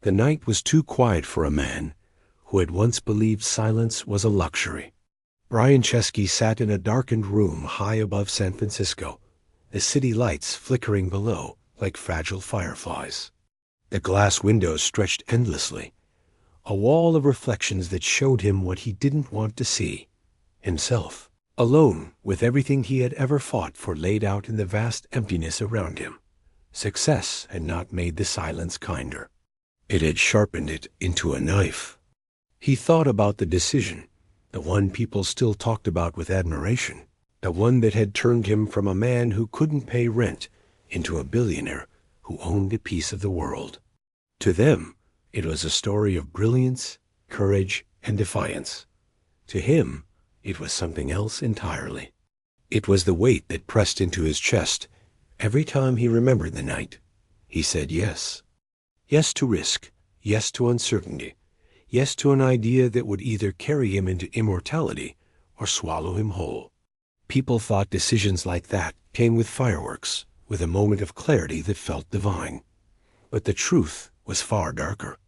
The night was too quiet for a man who had once believed silence was a luxury. Brian Chesky sat in a darkened room high above San Francisco, the city lights flickering below like fragile fireflies. The glass windows stretched endlessly, a wall of reflections that showed him what he didn't want to see, himself, alone with everything he had ever fought for laid out in the vast emptiness around him. Success had not made the silence kinder. It had sharpened it into a knife. He thought about the decision, the one people still talked about with admiration, the one that had turned him from a man who couldn't pay rent into a billionaire who owned a piece of the world. To them, it was a story of brilliance, courage, and defiance. To him, it was something else entirely. It was the weight that pressed into his chest every time he remembered the night. He said yes. Yes to risk, yes to uncertainty, yes to an idea that would either carry him into immortality or swallow him whole. People thought decisions like that came with fireworks, with a moment of clarity that felt divine. But the truth was far darker.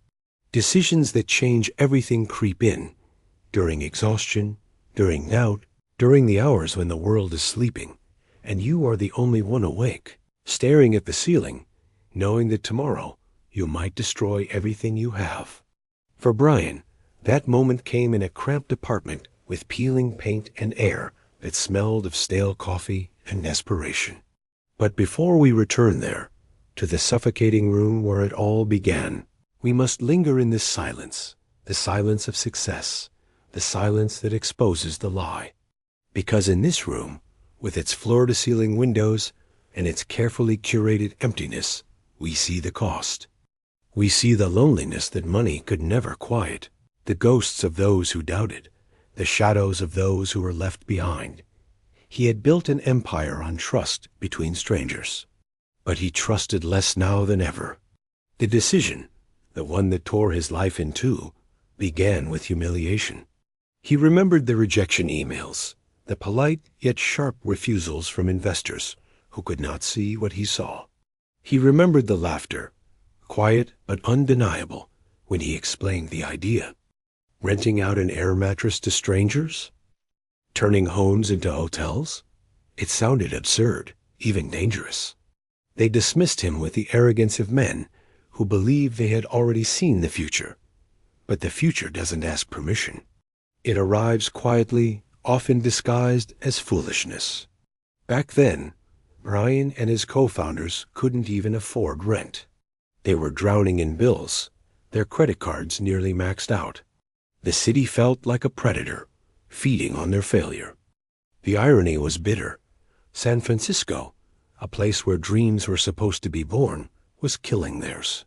Decisions that change everything creep in, during exhaustion, during doubt, during the hours when the world is sleeping, and you are the only one awake, staring at the ceiling, knowing that tomorrow you might destroy everything you have. For Brian, that moment came in a cramped apartment with peeling paint and air that smelled of stale coffee and desperation. But before we return there, to the suffocating room where it all began, we must linger in this silence, the silence of success, the silence that exposes the lie. Because in this room, with its floor-to-ceiling windows and its carefully curated emptiness, we see the cost. We see the loneliness that money could never quiet, the ghosts of those who doubted, the shadows of those who were left behind. He had built an empire on trust between strangers, but he trusted less now than ever. The decision, the one that tore his life in two, began with humiliation. He remembered the rejection emails, the polite yet sharp refusals from investors who could not see what he saw. He remembered the laughter, quiet but undeniable, when he explained the idea. Renting out an air mattress to strangers? Turning homes into hotels? It sounded absurd, even dangerous. They dismissed him with the arrogance of men who believe they had already seen the future. But the future doesn't ask permission. It arrives quietly, often disguised as foolishness. Back then, Brian and his co-founders couldn't even afford rent. They were drowning in bills, their credit cards nearly maxed out. The city felt like a predator, feeding on their failure. The irony was bitter. San Francisco, a place where dreams were supposed to be born, was killing theirs.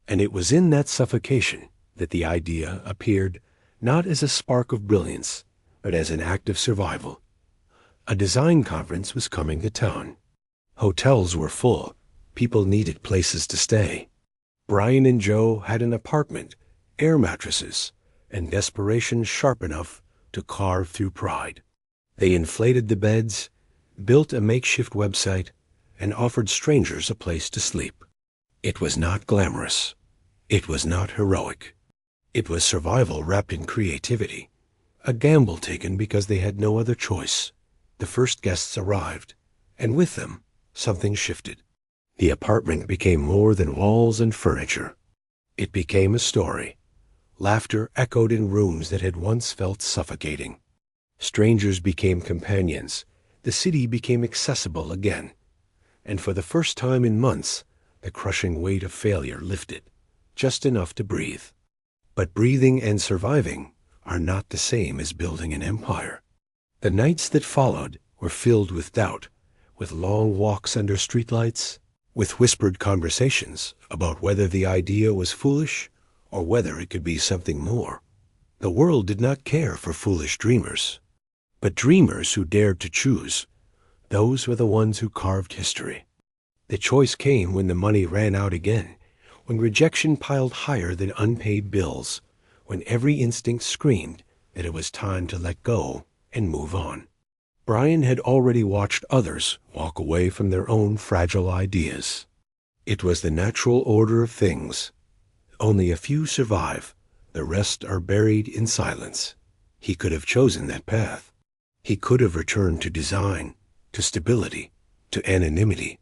And it was in that suffocation that the idea appeared not as a spark of brilliance, but as an act of survival. A design conference was coming to town. Hotels were full. People needed places to stay. Brian and Joe had an apartment, air mattresses, and desperation sharp enough to carve through pride. They inflated the beds, built a makeshift website, and offered strangers a place to sleep. It was not glamorous. It was not heroic. It was survival wrapped in creativity, a gamble taken because they had no other choice. The first guests arrived, and with them, something shifted. The apartment became more than walls and furniture. It became a story. Laughter echoed in rooms that had once felt suffocating. Strangers became companions. The city became accessible again. And for the first time in months, the crushing weight of failure lifted, just enough to breathe. But breathing and surviving are not the same as building an empire. The nights that followed were filled with doubt, with long walks under streetlights, with whispered conversations about whether the idea was foolish or whether it could be something more. The world did not care for foolish dreamers, but dreamers who dared to choose. Those were the ones who carved history. The choice came when the money ran out again, when rejection piled higher than unpaid bills, when every instinct screamed that it was time to let go and move on. Brian had already watched others walk away from their own fragile ideas. It was the natural order of things. Only a few survive. The rest are buried in silence. He could have chosen that path. He could have returned to design, to stability, to anonymity.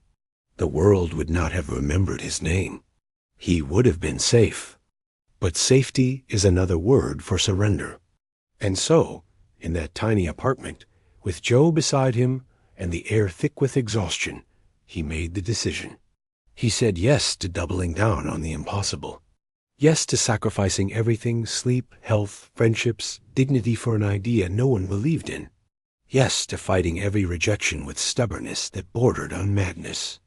The world would not have remembered his name. He would have been safe. But safety is another word for surrender. And so, in that tiny apartment, with Joe beside him and the air thick with exhaustion, he made the decision. He said yes to doubling down on the impossible. Yes to sacrificing everything: sleep, health, friendships, dignity for an idea no one believed in. Yes to fighting every rejection with stubbornness that bordered on madness.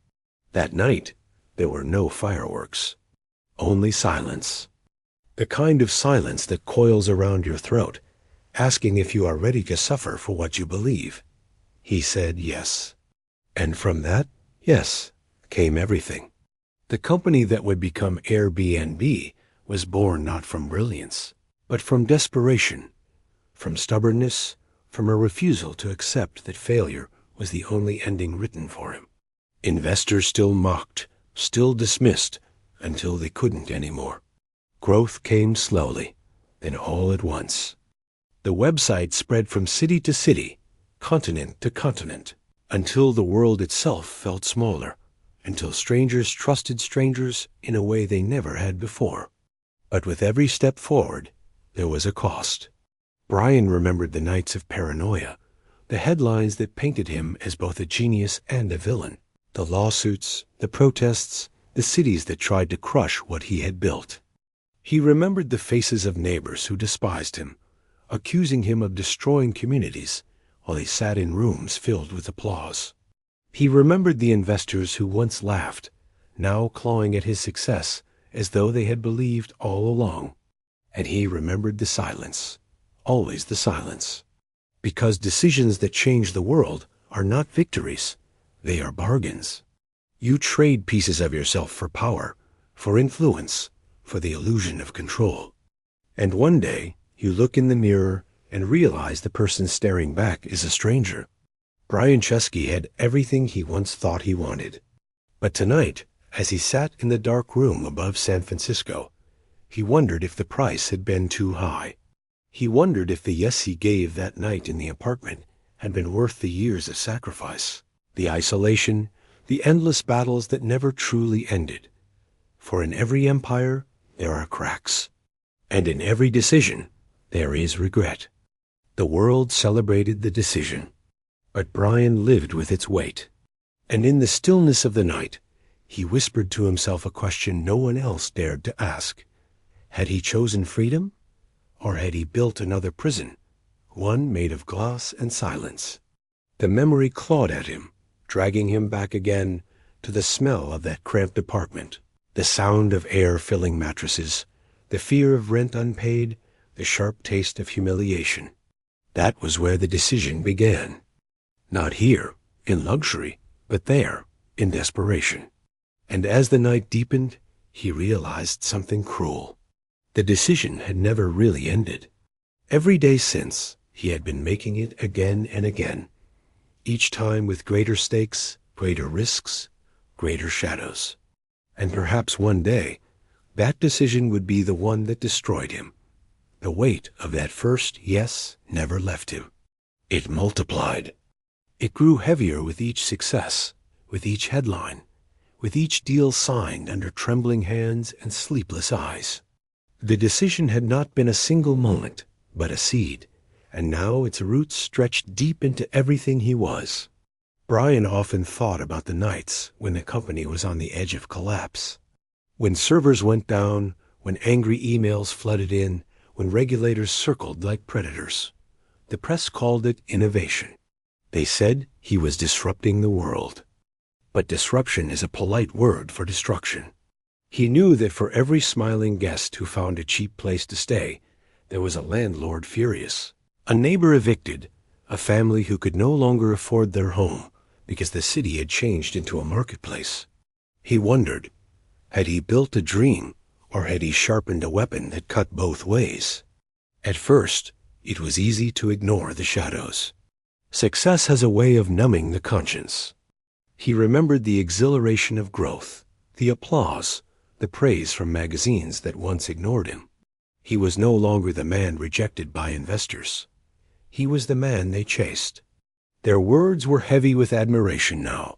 That night, there were no fireworks. Only silence. The kind of silence that coils around your throat, asking if you are ready to suffer for what you believe. He said yes. And from that yes came everything. The company that would become Airbnb was born not from brilliance, but from desperation, from stubbornness, from a refusal to accept that failure was the only ending written for him. Investors still mocked, still dismissed, until they couldn't anymore. Growth came slowly, then all at once. The website spread from city to city, continent to continent, until the world itself felt smaller, until strangers trusted strangers in a way they never had before. But with every step forward, there was a cost. Brian remembered the nights of paranoia, the headlines that painted him as both a genius and a villain, the lawsuits, the protests, the cities that tried to crush what he had built. He remembered the faces of neighbors who despised him, accusing him of destroying communities while he sat in rooms filled with applause. He remembered the investors who once laughed, now clawing at his success as though they had believed all along. And he remembered the silence, always the silence. Because decisions that change the world are not victories, they are bargains. You trade pieces of yourself for power, for influence, for the illusion of control. And one day, you look in the mirror and realize the person staring back is a stranger. Brian Chesky had everything he once thought he wanted. But tonight, as he sat in the dark room above San Francisco, he wondered if the price had been too high. He wondered if the yes he gave that night in the apartment had been worth the years of sacrifice, the isolation, the endless battles that never truly ended. For in every empire, there are cracks. And in every decision, there is regret. The world celebrated the decision, but Brian lived with its weight. And in the stillness of the night, he whispered to himself a question no one else dared to ask. Had he chosen freedom, or had he built another prison, one made of glass and silence? The memory clawed at him, dragging him back again to the smell of that cramped apartment, the sound of air filling mattresses, the fear of rent unpaid, the sharp taste of humiliation. That was where the decision began. Not here, in luxury, but there, in desperation. And as the night deepened, he realized something cruel. The decision had never really ended. Every day since, he had been making it again and again, each time with greater stakes, greater risks, greater shadows. And perhaps one day, that decision would be the one that destroyed him. The weight of that first yes never left him. It multiplied. It grew heavier with each success, with each headline, with each deal signed under trembling hands and sleepless eyes. The decision had not been a single moment, but a seed, and now its roots stretched deep into everything he was. Brian often thought about the nights when the company was on the edge of collapse. When servers went down, when angry emails flooded in, when regulators circled like predators. The press called it innovation. They said he was disrupting the world. But disruption is a polite word for destruction. He knew that for every smiling guest who found a cheap place to stay, there was a landlord furious, a neighbor evicted, a family who could no longer afford their home because the city had changed into a marketplace. He wondered, had he built a dream, or had he sharpened a weapon that cut both ways? At first, it was easy to ignore the shadows. Success has a way of numbing the conscience. He remembered the exhilaration of growth, the applause, the praise from magazines that once ignored him. He was no longer the man rejected by investors. He was the man they chased. Their words were heavy with admiration now,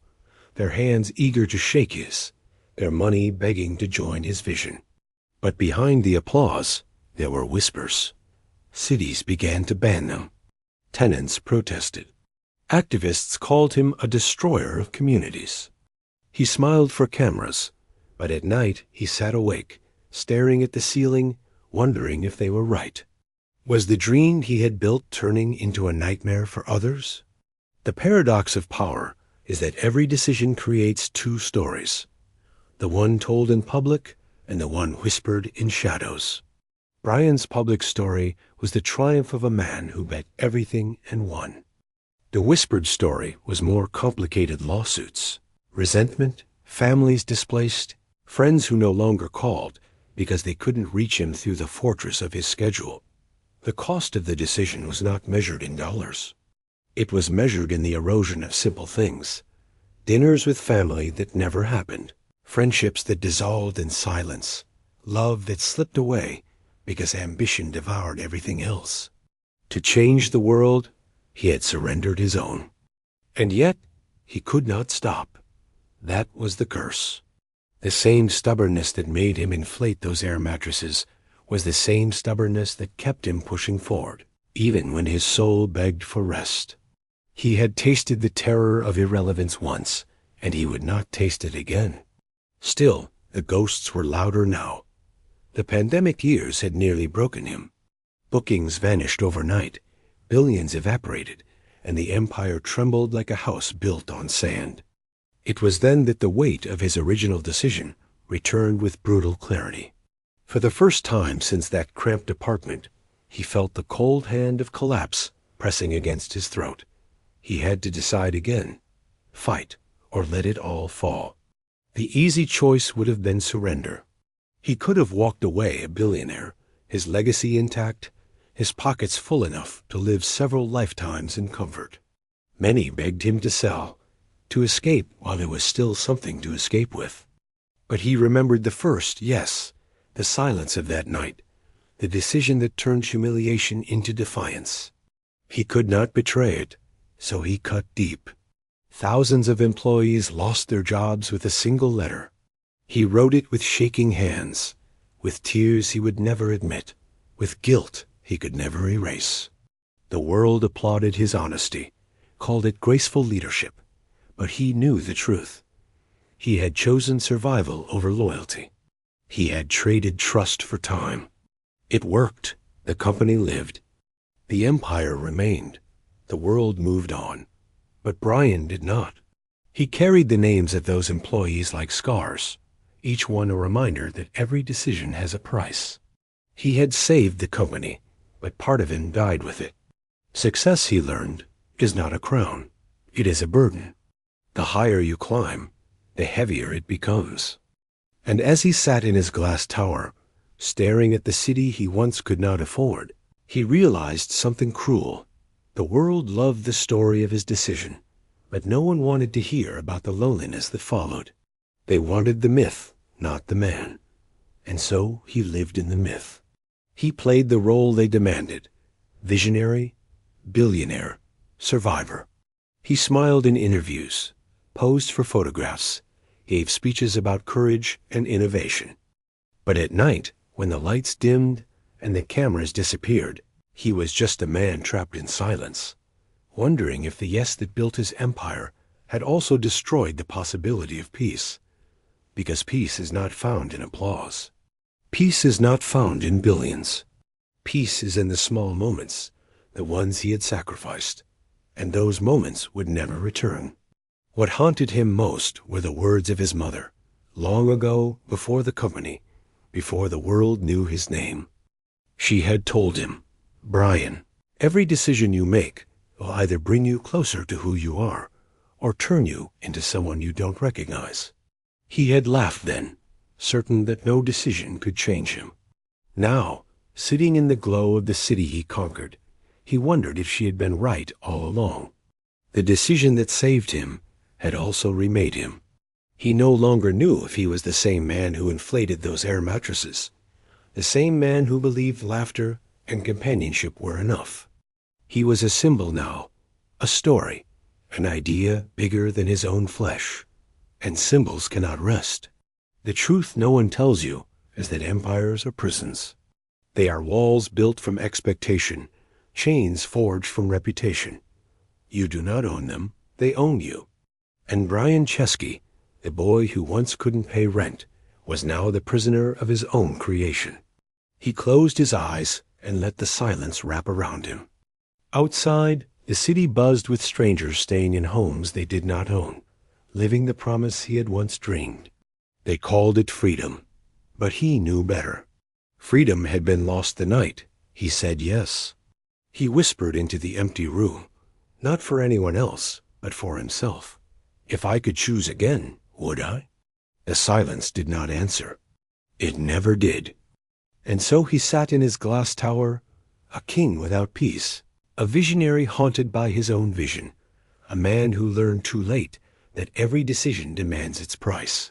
their hands eager to shake his, their money begging to join his vision. But behind the applause, there were whispers. Cities began to ban them. Tenants protested. Activists called him a destroyer of communities. He smiled for cameras, but at night he sat awake, staring at the ceiling, wondering if they were right. Was the dream he had built turning into a nightmare for others? The paradox of power is that every decision creates two stories, the one told in public and the one whispered in shadows. Brian's public story was the triumph of a man who bet everything and won. The whispered story was more complicated lawsuits, resentment, families displaced, friends who no longer called because they couldn't reach him through the fortress of his schedule. The cost of the decision was not measured in dollars. It was measured in the erosion of simple things. Dinners with family that never happened, friendships that dissolved in silence, love that slipped away because ambition devoured everything else. To change the world, he had surrendered his own. And yet, he could not stop. That was the curse. The same stubbornness that made him inflate those air mattresses was the same stubbornness that kept him pushing forward, even when his soul begged for rest. He had tasted the terror of irrelevance once, and he would not taste it again. Still, the ghosts were louder now. The pandemic years had nearly broken him. Bookings vanished overnight, billions evaporated, and the empire trembled like a house built on sand. It was then that the weight of his original decision returned with brutal clarity. For the first time since that cramped apartment, he felt the cold hand of collapse pressing against his throat. He had to decide again, fight or let it all fall. The easy choice would have been surrender. He could have walked away a billionaire, his legacy intact, his pockets full enough to live several lifetimes in comfort. Many begged him to sell, to escape while there was still something to escape with. But he remembered the first yes, the silence of that night, the decision that turned humiliation into defiance. He could not betray it, so he cut deep. Thousands of employees lost their jobs with a single letter. He wrote it with shaking hands, with tears he would never admit, with guilt he could never erase. The world applauded his honesty, called it graceful leadership, but he knew the truth. He had chosen survival over loyalty. He had traded trust for time. It worked. The company lived. The empire remained. The world moved on. But Brian did not. He carried the names of those employees like scars, each one a reminder that every decision has a price. He had saved the company, but part of him died with it. Success, he learned, is not a crown. It is a burden. The higher you climb, the heavier it becomes. And as he sat in his glass tower, staring at the city he once could not afford, he realized something cruel. The world loved the story of his decision, but no one wanted to hear about the loneliness that followed. They wanted the myth, not the man. And so he lived in the myth. He played the role they demanded: visionary, billionaire, survivor. He smiled in interviews, posed for photographs, gave speeches about courage and innovation. But at night, when the lights dimmed and the cameras disappeared, he was just a man trapped in silence, wondering if the yes that built his empire had also destroyed the possibility of peace. Because peace is not found in applause. Peace is not found in billions. Peace is in the small moments, the ones he had sacrificed, and those moments would never return. What haunted him most were the words of his mother, long ago, before the company, before the world knew his name. She had told him, "Brian, every decision you make will either bring you closer to who you are, or turn you into someone you don't recognize." He had laughed then, certain that no decision could change him. Now, sitting in the glow of the city he conquered, he wondered if she had been right all along. The decision that saved him had also remade him. He no longer knew if he was the same man who inflated those air mattresses, the same man who believed laughter and companionship were enough. He was a symbol now, a story, an idea bigger than his own flesh. And symbols cannot rest. The truth no one tells you is that empires are prisons. They are walls built from expectation, chains forged from reputation. You do not own them, they own you. And Brian Chesky, the boy who once couldn't pay rent, was now the prisoner of his own creation. He closed his eyes and let the silence wrap around him. Outside, the city buzzed with strangers staying in homes they did not own, living the promise he had once dreamed. They called it freedom, but he knew better. Freedom had been lost the night he said yes. He whispered into the empty room, not for anyone else, but for himself. If I could choose again, would I? The silence did not answer. It never did. And so he sat in his glass tower, a king without peace, a visionary haunted by his own vision, a man who learned too late that every decision demands its price.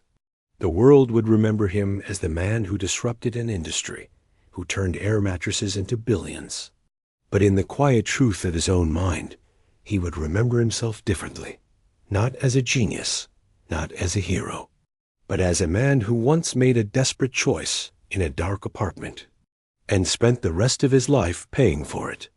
The world would remember him as the man who disrupted an industry, who turned air mattresses into billions. But in the quiet truth of his own mind, he would remember himself differently, not as a genius, not as a hero, but as a man who once made a desperate choice in a dark apartment and spent the rest of his life paying for it.